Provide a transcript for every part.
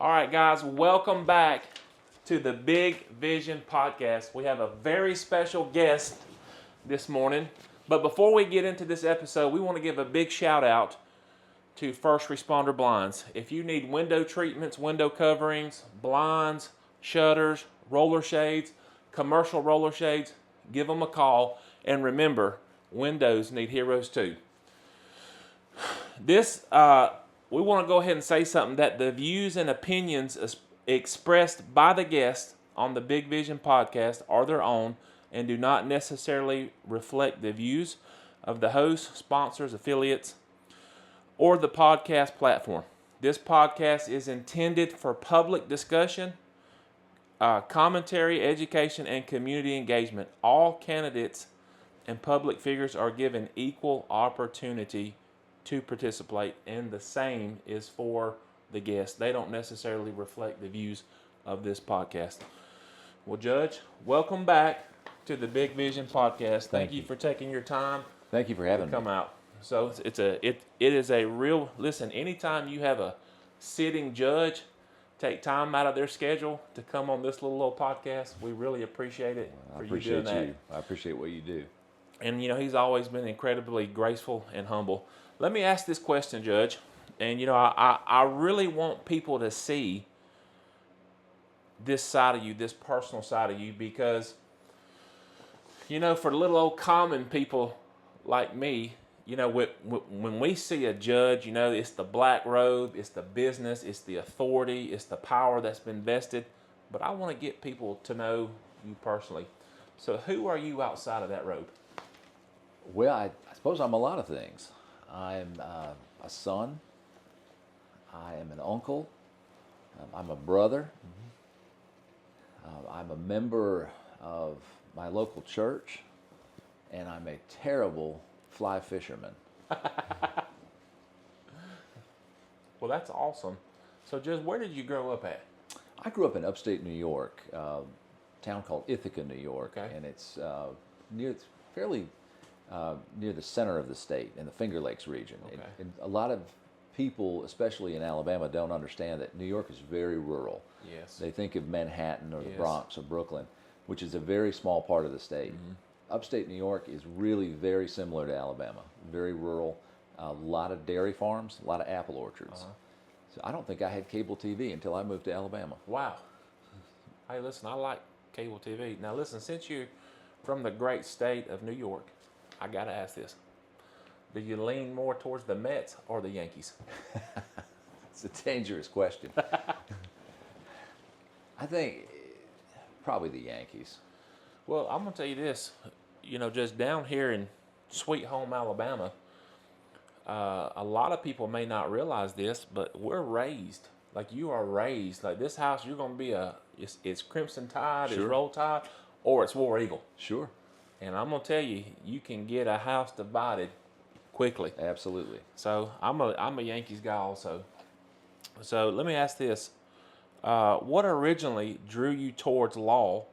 All right, guys, welcome back to the Big Vision podcast. We have a very special guest this morning. But before we get into this episode, we want to give a big shout out to First Responder Blinds. If you need window treatments, window coverings, blinds, shutters, roller shades, commercial roller shades, give them a call. And remember, windows need heroes too. We want to go ahead and say something that the views and opinions expressed by the guests on the Big Vision podcast are their own and do not necessarily reflect the views of the hosts, sponsors, affiliates, or the podcast platform. This podcast is intended for public discussion, commentary, education, and community engagement. All candidates and public figures are given equal opportunity to participate, and the same is for the guests. They don't necessarily reflect the views of this podcast. Well, Judge, welcome back to the Big Vision podcast. Thank you for taking your time. Thank you for having me. Come out. So it is a real listen. Anytime you have a sitting judge take time out of their schedule to come on this little old podcast, we really appreciate it. I appreciate you. I appreciate what you do. And he's always been incredibly graceful and humble. Let me ask this question, Judge. And I really want people to see this side of you, this personal side of you, because for little old common people like me, when we see a judge, it's the black robe, it's the business, it's the authority, it's the power that's been vested. But I want to get people to know you personally. So who are you outside of that robe? Well, I suppose I'm a lot of things. I'm a son. I am an uncle. I'm a brother. I'm a member of my local church, and I'm a terrible fly fisherman. Well, that's awesome. So, just where did you grow up at? I grew up in upstate New York, a town called Ithaca, New York, Okay. and it's fairly near the center of the state in the Finger Lakes region. Okay. And a lot of people, especially in Alabama, don't understand that New York is very rural. Yes. They think of Manhattan or the Yes. Bronx or Brooklyn, which is a very small part of the state. Mm-hmm. Upstate New York is really very similar to Alabama, very rural, a lot of dairy farms, a lot of apple orchards. So I don't think I had cable TV until I moved to Alabama. Wow. Hey, listen, I like cable TV. Now, listen, since you're from the great state of New York, I got to ask this. Do you lean more towards the Mets or the Yankees? It's a dangerous question. I think probably the Yankees. Well, I'm going to tell you this. Just down here in Sweet Home, Alabama, a lot of people may not realize this, but we're raised. Like you are raised. Like this house, you're going to be it's Crimson Tide, Sure. It's Roll Tide, or it's War Eagle. Sure. And I'm going to tell you, you can get a house divided quickly. Absolutely. So I'm a Yankees guy also. So let me ask this. What originally drew you towards law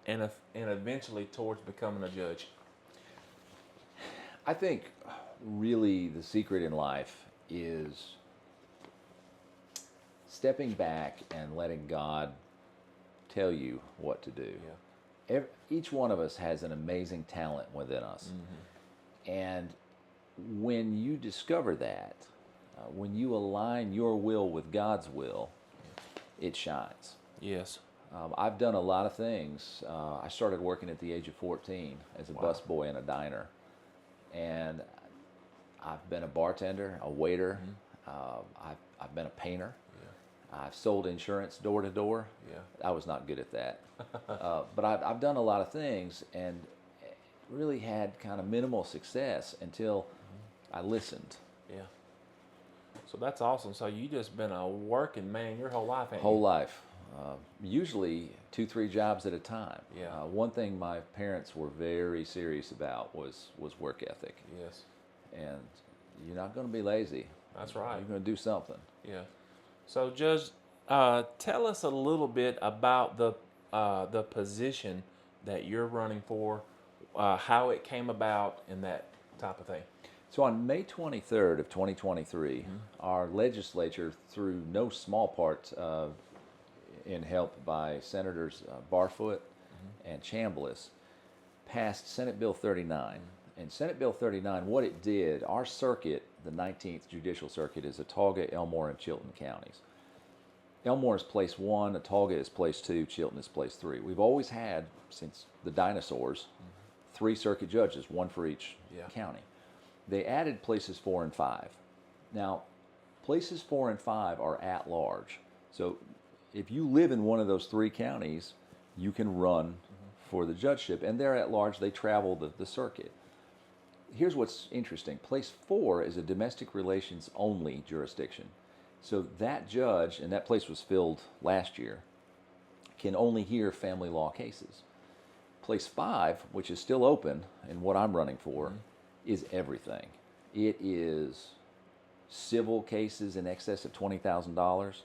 and eventually towards becoming a judge? I think really the secret in life is stepping back and letting God tell you what to do. Yeah. Each one of us has an amazing talent within us. Mm-hmm. And when you discover that, when you align your will with God's will, it shines. Yes. I've done a lot of things. I started working at the age of 14 as a Wow. busboy in a diner. And I've been a bartender, a waiter. Mm-hmm. I've been a painter. Yeah. I've sold insurance door to door. Yeah. I was not good at that. But I've done a lot of things and really had kind of minimal success until I listened. Yeah. So that's awesome. So you just been a working man your whole life, ain't Whole you? life. Usually 2-3 jobs at a time. Yeah. One thing my parents were very serious about was work ethic. Yes. And you're not going to be lazy. That's right. You're going to do something. Yeah. So, Judge, tell us a little bit about the position that you're running for, how it came about, and that type of thing. So on May 23rd of 2023, our legislature, through no small part in help by Senators Barfoot and Chambliss, passed Senate Bill 39. And Senate Bill 39, what it did, our circuit, the 19th Judicial Circuit, is Autauga, Elmore, and Chilton counties. Elmore is place 1, Autauga is place 2, Chilton is place 3. We've always had, since the dinosaurs, 3 circuit judges, 1 for each county. They added places 4 and 5. Now, places 4 and 5 are at large. So if you live in one of those 3 counties, you can run for the judgeship. And they're at large, they travel the circuit. Here's what's interesting. Place 4 is a domestic relations only jurisdiction. So that judge, and that place was filled last year, can only hear family law cases. Place 5, which is still open, and what I'm running for, is everything. It is civil cases in excess of $20,000.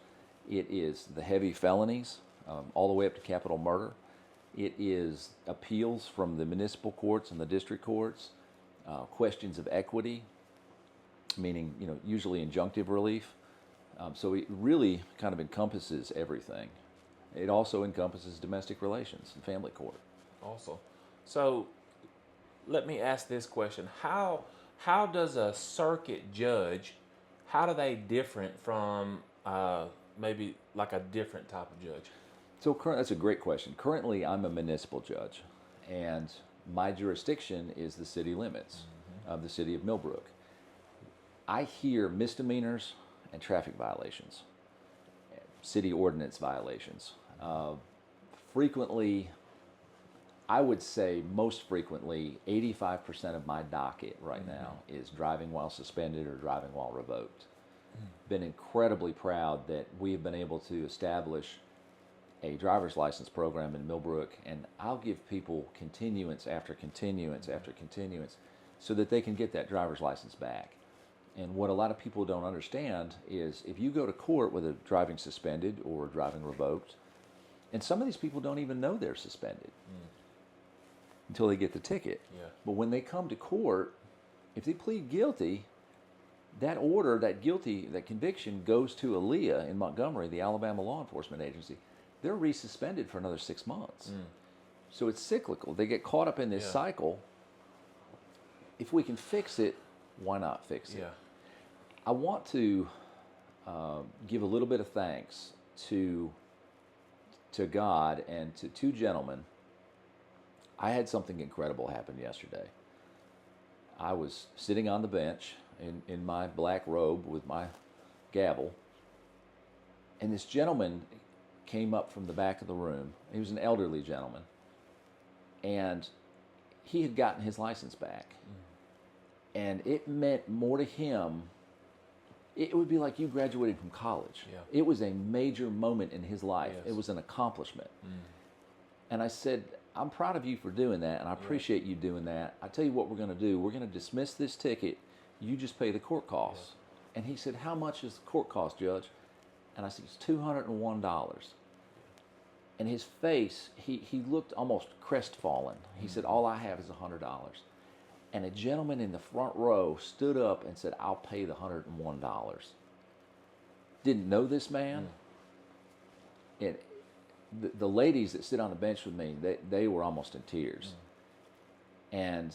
It is the heavy felonies, all the way up to capital murder. It is appeals from the municipal courts and the district courts, questions of equity, meaning usually injunctive relief. So it really kind of encompasses everything. It also encompasses domestic relations and family court. Also, so let me ask this question: How does a circuit judge? How do they different from maybe like a different type of judge? So that's a great question. Currently, I'm a municipal judge, and my jurisdiction is the city limits of the city of Millbrook. I hear misdemeanors and traffic violations, city ordinance violations. Frequently, I would say most frequently, 85% of my docket right now is driving while suspended or driving while revoked. Been incredibly proud that we have been able to establish a driver's license program in Millbrook, and I'll give people continuance after continuance after continuance so that they can get that driver's license back. And what a lot of people don't understand is if you go to court with a driving suspended or driving revoked, and some of these people don't even know they're suspended until they get the ticket. Yeah. But when they come to court, if they plead guilty, that order, that conviction goes to ALEA in Montgomery, the Alabama law enforcement agency. They're resuspended for another 6 months. So it's cyclical. They get caught up in this cycle. If we can fix it, why not fix it? Yeah. I want to give a little bit of thanks to God and to 2 gentlemen. I had something incredible happen yesterday. I was sitting on the bench in my black robe with my gavel, and this gentleman came up from the back of the room. He was an elderly gentleman, and he had gotten his license back. And it meant more to him. It would be like you graduated from college. Yeah. It was a major moment in his life. Yes. It was an accomplishment. And I said, I'm proud of you for doing that, and I appreciate you doing that. I tell you what we're going to do. We're going to dismiss this ticket. You just pay the court costs. And he said, how much is the court cost, Judge? And I said, it's $201. And his face, he looked almost crestfallen. He said, all I have is $100. And a gentleman in the front row stood up and said, I'll pay the $101. Didn't know this man. And the ladies that sit on the bench with me, they were almost in tears. And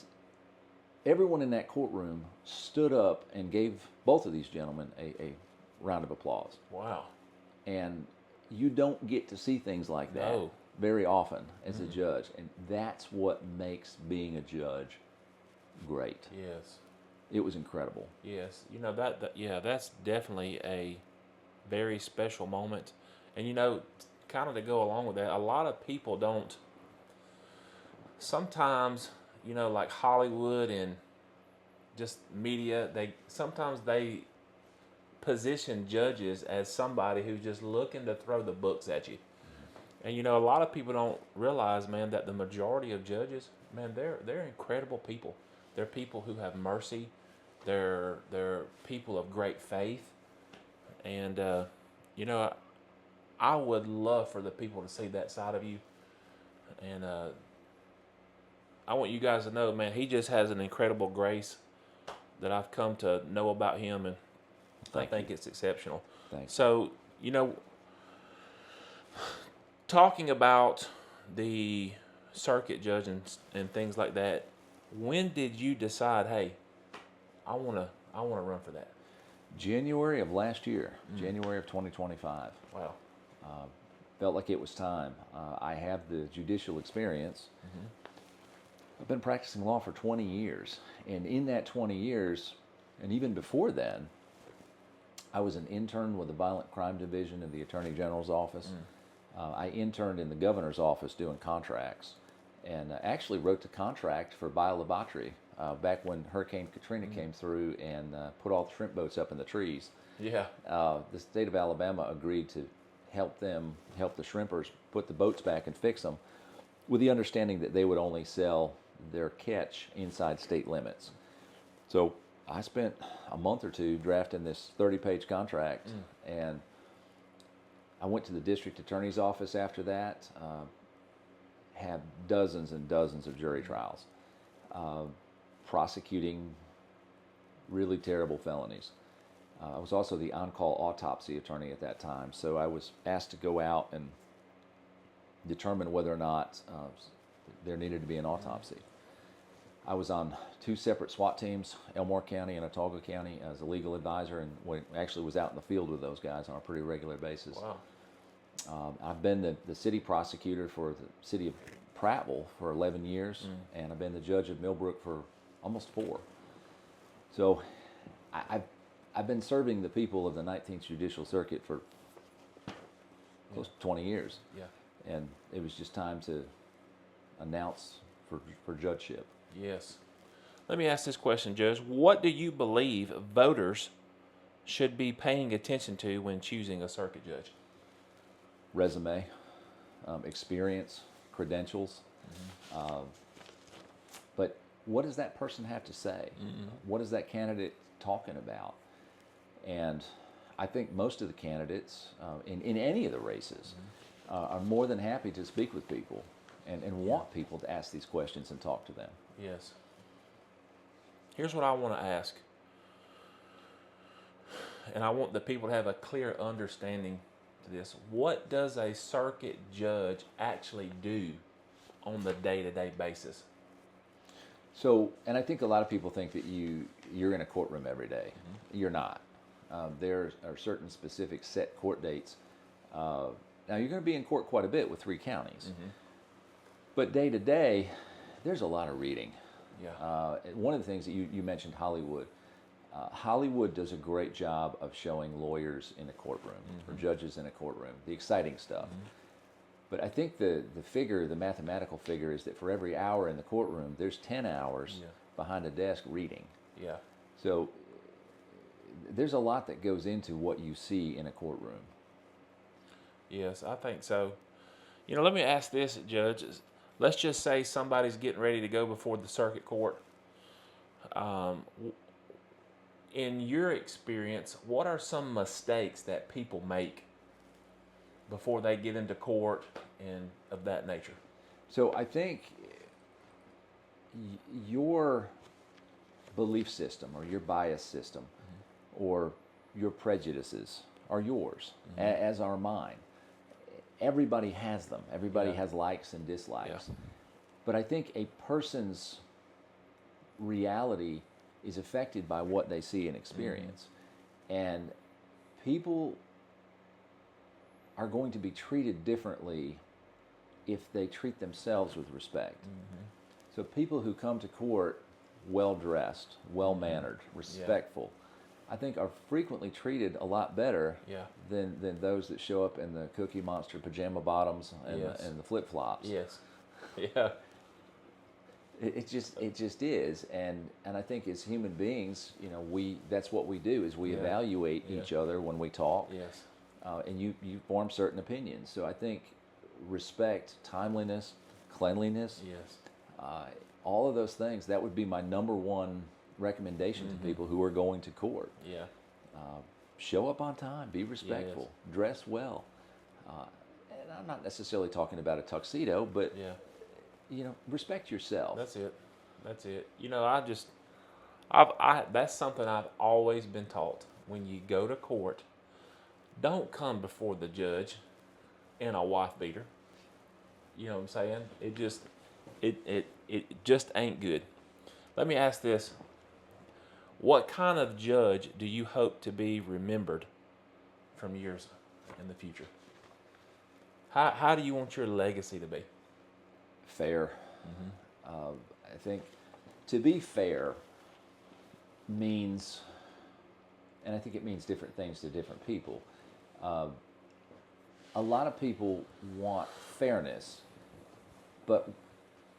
everyone in that courtroom stood up and gave both of these gentlemen a round of applause. Wow. And you don't get to see things like that very often as a judge. And that's what makes being a judge great. Yes. It was incredible. Yes. That's definitely a very special moment. And kind of to go along with that, a lot of people don't sometimes, like Hollywood and just media, they position judges as somebody who's just looking to throw the books at you. And a lot of people don't realize, man, that the majority of judges, man, they're incredible people. They're people who have mercy. They're people of great faith. And I would love for the people to see that side of you. And I want you guys to know, man, he just has an incredible grace that I've come to know about him, and I think you. it's exceptional. Thank you. So, talking about the circuit judge and things like that, when did you decide, hey, I wanna run for that? January of last year, January of 2025. Wow. Felt like it was time. I have the judicial experience. I've been practicing law for 20 years. And in that 20 years, and even before then, I was an intern with the Violent Crime Division of the Attorney General's office. I interned in the governor's office doing contracts, and actually wrote the contract for BioLaboratory back when Hurricane Katrina came through and put all the shrimp boats up in the trees. Yeah. The state of Alabama agreed to help the shrimpers put the boats back and fix them, with the understanding that they would only sell their catch inside state limits. So I spent a month or two drafting this 30-page contract, and I went to the district attorney's office after that, had dozens and dozens of jury trials, prosecuting really terrible felonies. I was also the on-call autopsy attorney at that time, so I was asked to go out and determine whether or not there needed to be an autopsy. I was on 2 separate SWAT teams, Elmore County and Autauga County, as a legal advisor, and actually was out in the field with those guys on a pretty regular basis. Wow. I've been the city prosecutor for the city of Prattville for 11 years, and I've been the judge of Millbrook for almost 4. So I've been serving the people of the 19th Judicial Circuit for close to 20 years. Yeah. And it was just time to announce for judgeship. Yes. Let me ask this question, Judge. What do you believe voters should be paying attention to when choosing a circuit judge? Resume, experience, credentials. But what does that person have to say? What is that candidate talking about? And I think most of the candidates in any of the races are more than happy to speak with people and want people to ask these questions and talk to them. Yes. Here's what I want to ask, and I want the people to have a clear understanding to this. What does a circuit judge actually do on the day-to-day basis? So, and I think a lot of people think that you're in a courtroom every day. You're not. There are certain specific set court dates. Now, you're going to be in court quite a bit with 3 counties. But day to day, there's a lot of reading. Yeah. One of the things that you mentioned, Hollywood. Hollywood does a great job of showing lawyers in a courtroom or judges in a courtroom, the exciting stuff. But I think the mathematical figure is that for every hour in the courtroom, there's 10 hours behind a desk reading. Yeah. So there's a lot that goes into what you see in a courtroom. Yes, I think so. Let me ask this, Judge. Let's just say somebody's getting ready to go before the circuit court. In your experience, what are some mistakes that people make before they get into court and of that nature? So I think your belief system or your bias system or your prejudices are yours, as are mine. Everybody has them. Everybody has likes and dislikes. Yeah. But I think a person's reality is affected by what they see and experience. And people are going to be treated differently if they treat themselves with respect. So people who come to court well-dressed, well-mannered, respectful, I think are frequently treated a lot better than those that show up in the Cookie Monster pajama bottoms and the flip-flops. Yes. Yeah. It just is, and I think as human beings, that's what we do is we evaluate each other when we talk. Yes. And you form certain opinions. So I think respect, timeliness, cleanliness, all of those things, that would be my number one recommendation to people who are going to court. Yeah. Show up on time, be respectful, dress well. And I'm not necessarily talking about a tuxedo, but respect yourself. That's it. That's something I've always been taught. When you go to court, don't come before the judge in a wife beater. You know what I'm saying? It just ain't good. Let me ask this: what kind of judge do you hope to be remembered from years in the future? How do you want your legacy to be? Fair. I think to be fair means, and I think it means different things to different people. A lot of people want fairness, but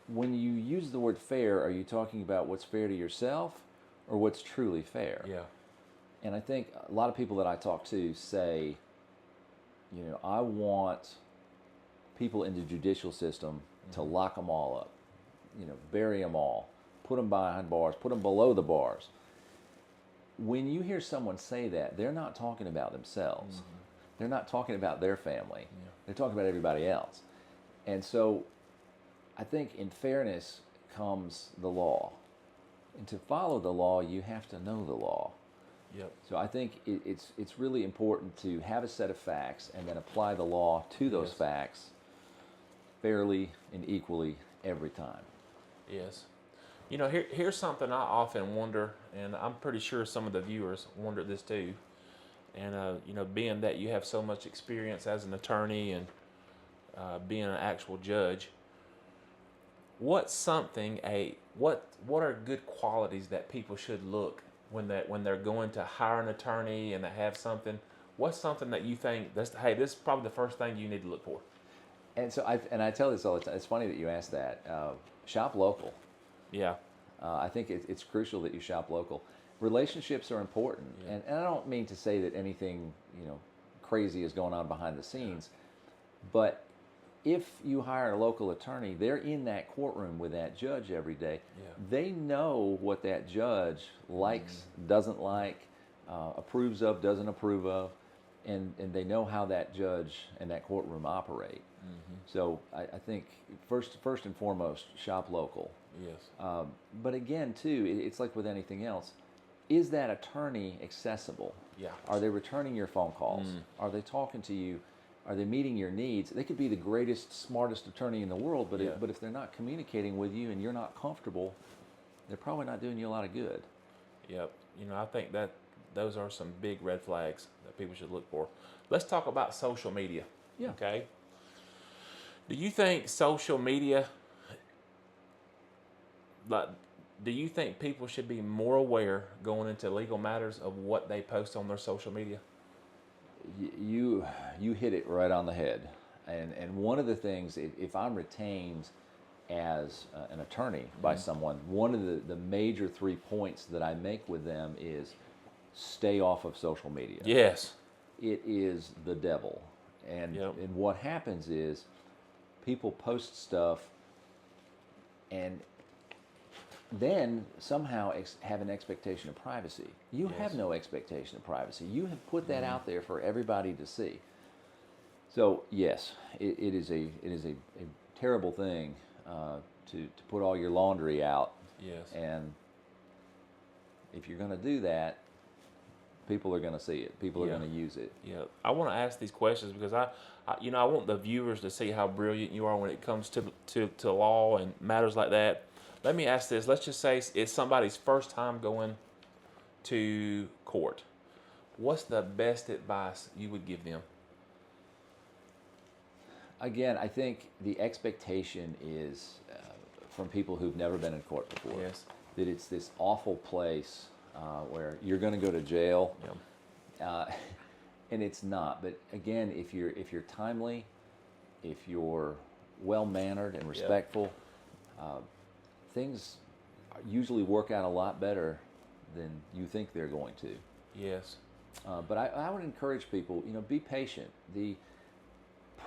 when you use the word fair, are you talking about what's fair to yourself or what's truly fair? Yeah. And I think a lot of people that I talk to say, I want people in the judicial system to lock them all up, bury them all, put them behind bars, put them below the bars. When you hear someone say that, they're not talking about themselves. They're not talking about their family. Yeah. They're talking about everybody else. And so I think in fairness comes the law. And to follow the law, you have to know the law. Yep. So I think it's really important to have a set of facts and then apply the law to those Yes. facts fairly and equally every time. Yes. Here's something I often wonder, and I'm pretty sure some of the viewers wonder this too. And being that you have so much experience as an attorney and being an actual judge, what are good qualities that people should look when they're going to hire an attorney and they have something? What's something that you think this is probably the first thing you need to look for? And so I tell this all the time. It's funny that you asked that. Shop local. Yeah. I think it's crucial that you shop local. Relationships are important, Yeah. and I don't mean to say that anything crazy is going on behind the scenes, but if you hire a local attorney, they're in that courtroom with that judge every day. Yeah. They know what that judge likes, doesn't like, approves of, doesn't approve of, and they know how that judge and that courtroom operate. So I think first and foremost, shop local. Yes. But again, too, it's like with anything else. Is that attorney accessible? Yeah. Are they returning your phone calls? Are they talking to you? Are they meeting your needs? They could be the greatest, smartest attorney in the world, but Yeah. but if they're not communicating with you and you're not comfortable, they're probably not doing you a lot of good. Yep. I think that those are some big red flags that people should look for. Let's talk about social media. Yeah. Okay. Do you think social media, do you think people should be more aware going into legal matters of what they post on their social media? You hit it right on the head. And one of the things, if I'm retained as an attorney by someone, one of the major 3 points that I make with them is stay off of social media. Yes. It is the devil. And what happens is people post stuff and then somehow have an expectation of privacy. You have no expectation of privacy. You have put that out there for everybody to see. So yes, it is a terrible thing to put all your laundry out. Yes. And if you're going to do that, people are going to see it. People are going to use it. Yeah, I want to ask these questions because I want the viewers to see how brilliant you are when it comes to law and matters like that. Let me ask this. Let's just say it's somebody's first time going to court. What's the best advice you would give them? Again, I think the expectation is from people who've never been in court before. Yes. That it's this awful place where you're going to go to jail. Yeah. And it's not. But again, if you're timely, if you're well mannered and respectful, things usually work out a lot better than you think they're going to. Yes. But I would encourage people, be patient. The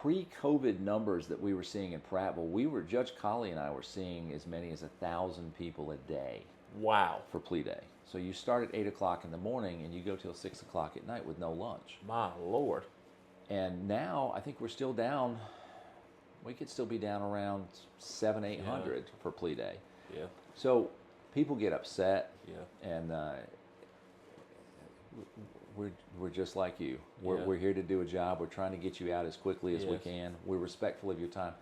pre-COVID numbers that we were seeing in Prattville, Judge Colley and I were seeing as many as 1,000 people a day. Wow. For plea day. So you start at 8 o'clock in the morning and you go till 6 o'clock at night with no lunch. My Lord. And now I think we're still down. We could still be down around 700-800 for plea day. Yeah. So people get upset, Yeah. and we're just like you. Yeah. We're here to do a job. We're trying to get you out as quickly as we Yes. can. We're respectful of your time.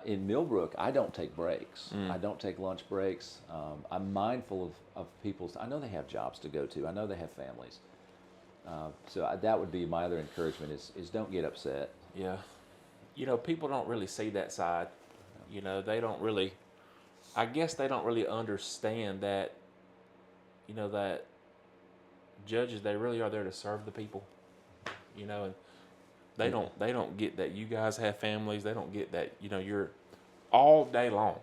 In Millbrook, I don't take breaks. I don't take lunch breaks. I'm mindful of people's. I know they have jobs to go to. I know they have families. That would be my other encouragement is don't get upset. Yeah. You know, people don't really see that side. You know, they don't really, I guess they don't really understand that, you know, that judges, they really are there to serve the people, you know, and they don't get that you guys have families. They don't get that, you know, you're all day long.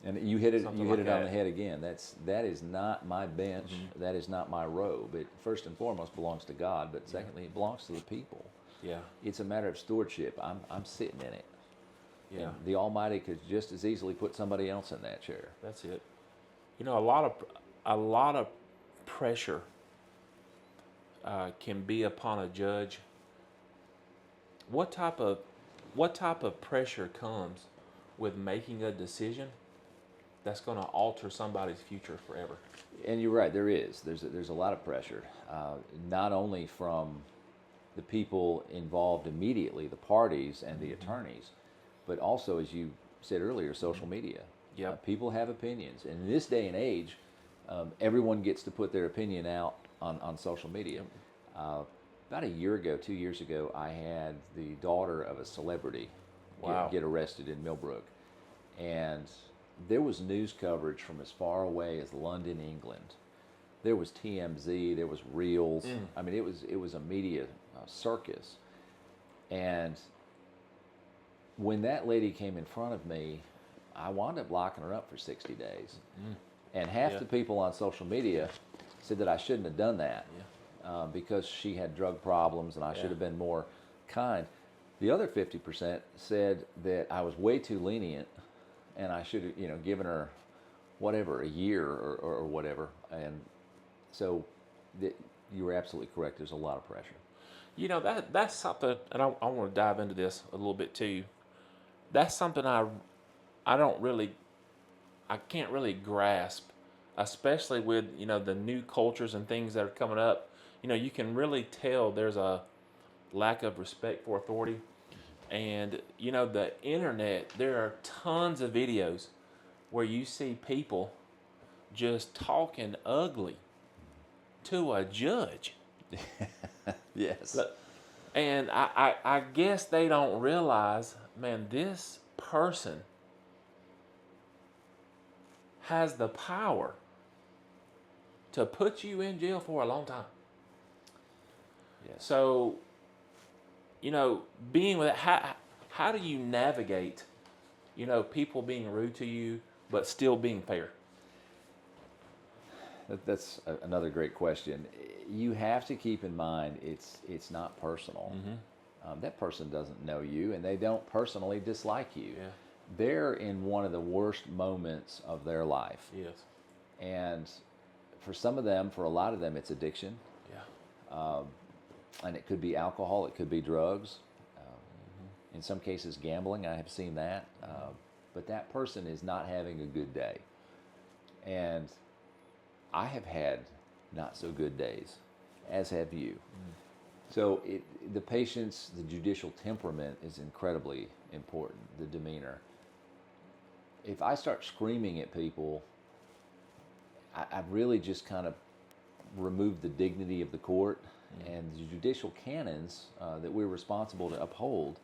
And you hit it. Something You hit like it on that. the head again. That is not my bench. That is not my robe. It first and foremost belongs to God, but secondly, it belongs to the people. Yeah. It's a matter of stewardship. I'm sitting in it. Yeah. And the Almighty could just as easily put somebody else in that chair. That's it. You know, a lot of pressure can be upon a judge. What type of pressure comes with making a decision that's going to alter somebody's future forever? And you're right. There's a lot of pressure, not only from the people involved immediately, the parties and the attorneys, but also, as you said earlier, social media. Yep. People have opinions, and in this day and age, everyone gets to put their opinion out on social media. About a year ago, 2 years ago, I had the daughter of a celebrity get arrested in Millbrook, and there was news coverage from as far away as London, England. There was TMZ, there was Reels. I mean, it was a media circus. And when that lady came in front of me, I wound up locking her up for 60 days. And half the people on social media said that I shouldn't have done that because she had drug problems and I should have been more kind. The other 50% said that I was way too lenient and I should have, given her whatever, a year or whatever. And so you were absolutely correct. There's a lot of pressure. You know, that's something, and I want to dive into this a little bit too. That's something I can't really grasp, especially with, you know, the new cultures and things that are coming up. You know, you can really tell there's a lack of respect for authority. And, you know, the internet, there are tons of videos where you see people just talking ugly to a judge. Yes. And I guess they don't realize, man, this person has the power to put you in jail for a long time. Yes. So, you know, being with that, how do you navigate, you know, people being rude to you, but still being fair? That's another great question. You have to keep in mind it's not personal. That person doesn't know you, and they don't personally dislike you. Yeah. They're in one of the worst moments of their life. Yes. And for some of them, for a lot of them, it's addiction. Yeah. And it could be alcohol, it could be drugs. In some cases, gambling. I have seen that. But that person is not having a good day. And I have had not so good days, as have you. So the patience, the judicial temperament is incredibly important, the demeanor. If I start screaming at people, I've really just kind of removed the dignity of the court. And the judicial canons that we're responsible to uphold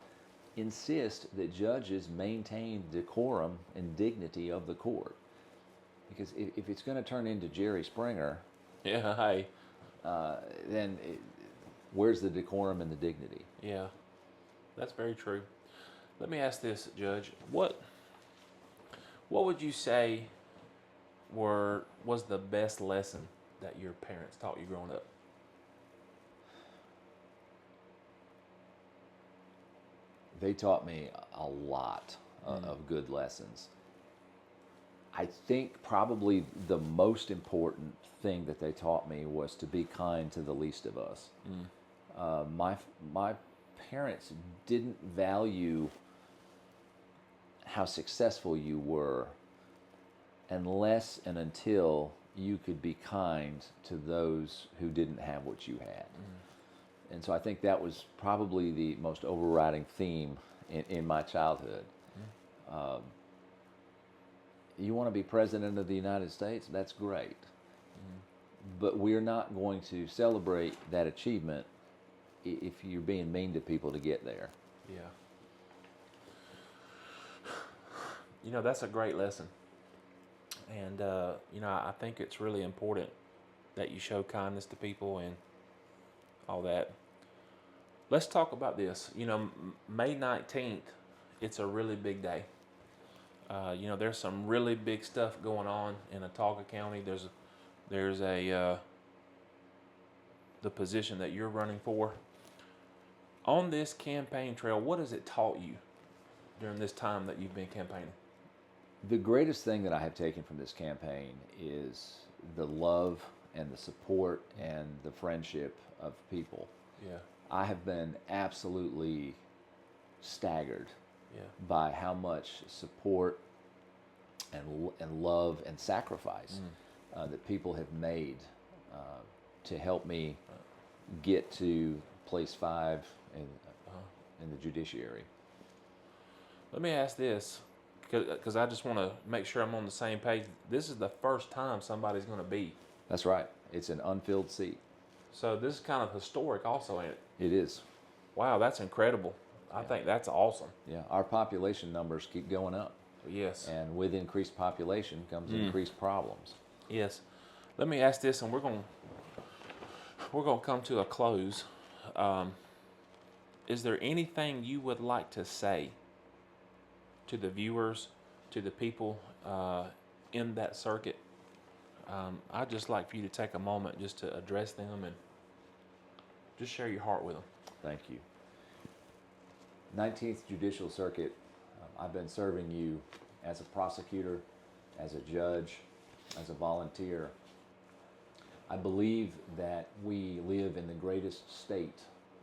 insist that judges maintain decorum and dignity of the court. Because if it's going to turn into Jerry Springer, Yeah. Hey. then where's the decorum and the dignity? Yeah. That's very true. Let me ask this, Judge. What would you say was the best lesson that your parents taught you growing up? They taught me a lot of good lessons. I think probably the most important thing that they taught me was to be kind to the least of us. My parents didn't value how successful you were unless and until you could be kind to those who didn't have what you had. And so I think that was probably the most overriding theme in my childhood. You want to be president of the United States? That's great. But we're not going to celebrate that achievement if you're being mean to people to get there. Yeah. You know, that's a great lesson. And, you know, I think it's really important that you show kindness to people and all that. Let's talk about this. You know, May 19th, it's a really big day. You know, there's some really big stuff going on in Autauga County. There's the position that you're running for. On this campaign trail, what has it taught you during this time that you've been campaigning? The greatest thing that I have taken from this campaign is the love and the support and the friendship of people. Yeah. I have been absolutely staggered by how much support and love and sacrifice that people have made to help me get to place 5 in the judiciary. Let me ask this, because I just want to make sure I'm on the same page. This is the first time somebody's going to be. That's right. It's an unfilled seat. So this is kind of historic also, ain't it? It is. Wow, that's incredible. I think that's awesome. Yeah, our population numbers keep going up. Yes. And with increased population comes increased problems. Yes. Let me ask this, and we're going to come to a close. Is there anything you would like to say to the viewers, to the people in that circuit? I'd just like for you to take a moment just to address them and just share your heart with them. Thank you. 19th Judicial Circuit, I've been serving you as a prosecutor, as a judge, as a volunteer. I believe that we live in the greatest state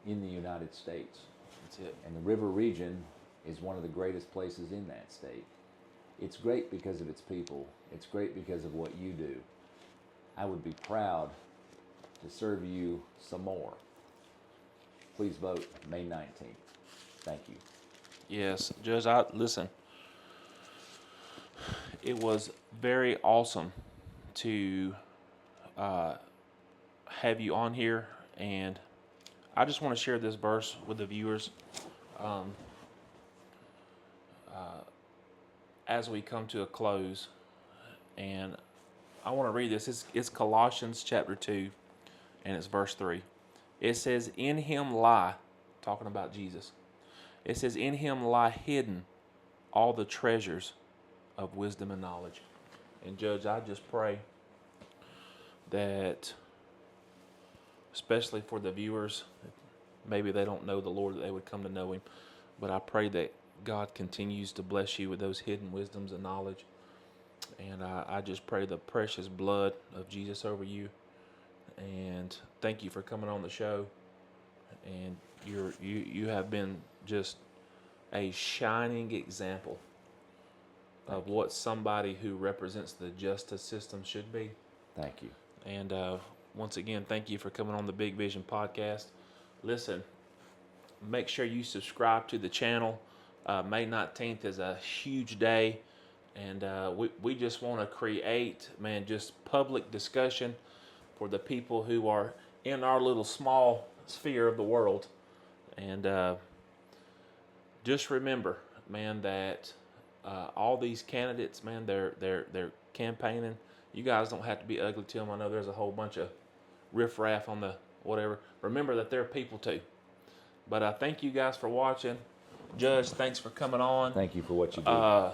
in the United States. That's it. And the River Region is one of the greatest places in that state. It's great because of its people. It's great because of what you do. I would be proud to serve you some more. Please vote May 19th. Thank you. Yes, Judge, listen, it was very awesome to have you on here, and I just want to share this verse with the viewers as we come to a close, and I want to read this. It's Colossians chapter 2, and it's verse 3. It says, in him lie, talking about Jesus, it says, in him lie hidden all the treasures of wisdom and knowledge. And Judge, I just pray that, especially for the viewers, maybe they don't know the Lord, that they would come to know him. But I pray that God continues to bless you with those hidden wisdoms and knowledge. And I just pray the precious blood of Jesus over you. And thank you for coming on the show. And you have been just a shining example of what somebody who represents the justice system should be. Thank you. And once again, thank you for coming on the Big Vision podcast. Listen, make sure you subscribe to the channel. May 19th is a huge day. And we just want to create, just public discussion for the people who are in our little small sphere of the world. And just remember, that all these candidates, they're campaigning. You guys don't have to be ugly to them. I know there's a whole bunch of riffraff on the whatever. Remember that they're people too. But thank you guys for watching. Judge, thanks for coming on. Thank you for what you do.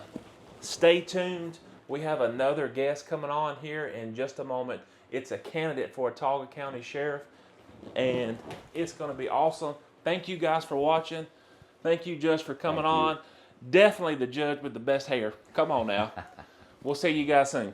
Stay tuned. We have another guest coming on here in just a moment. It's a candidate for Autauga County Sheriff, and it's going to be awesome. Thank you guys for watching. Thank you, Judge, for coming on. Definitely the judge with the best hair. Come on now. We'll see you guys soon.